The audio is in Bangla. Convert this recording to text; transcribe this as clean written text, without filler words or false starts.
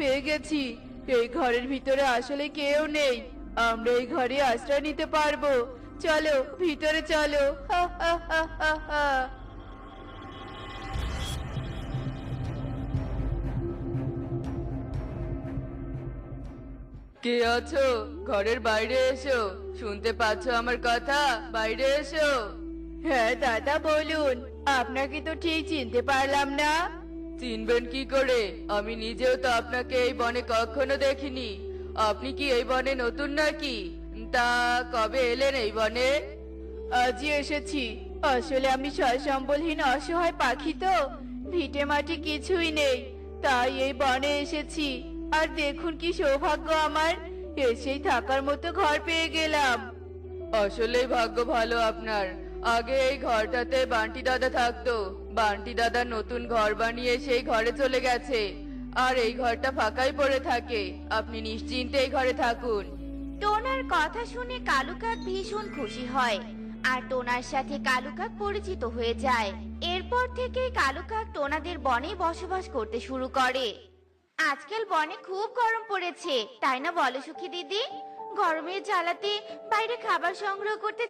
পেয়ে গেছি। এই ঘরের ভিতরে আসলে কেউ নেই। আমরা এই ঘরে আশ্রয় নিতে পারবো। চলো ভিতরে চলো। হা হা হা হা হা। কে আছো? ঘরের বাইরে এসো। শুনতে পাচ্ছ আমার কথা? বাইরে এসো। হ্যাঁ দাদা বলুন। আপনাকে তো ঠিক চিনতে পারলাম না। চিনবেন কি করে? আমি নিজেও তো আপনাকে এই বনে কখনো দেখিনি। আপনি কি এই বনে নতুন নাকি? তা কবে এলেন এই বনে? আজই এসেছি। আসলে আমি সম্বলহীন অসহায় পাখি তো, ভিটে মাটি কিছুই নেই। তাই এই বনে এসেছি। আর দেখুন কি সৌভাগ্য আমার, এসেই থাকার মতো ঘর পেয়ে গেলাম। আসলেই ভাগ্য ভালো আপনার। আগে এই ঘরটাতে বান্টি দাদা থাকতো। বান্টি দাদা নতুন ঘর বানিয়ে সেই ঘরে চলে গেছে। আর এই ঘরটা ফাঁকাই পড়ে থাকে। আপনি নিশ্চিন্তে এই ঘরে থাকুন। টোনার কথা শুনে কালু কাক ভীষণ খুশি হয় আর টোনার সাথে কালু কাক পরিচিত হয়ে যায়। এরপর থেকে কালু কাক টোনাদের বনে বসবাস করতে শুরু করে। আজকাল বনে খুব গরম পড়েছে, তাই না বলো সুখী দিদি? গরমের জ্বালাতে বাইরে খাবার সংগ্রহ করতে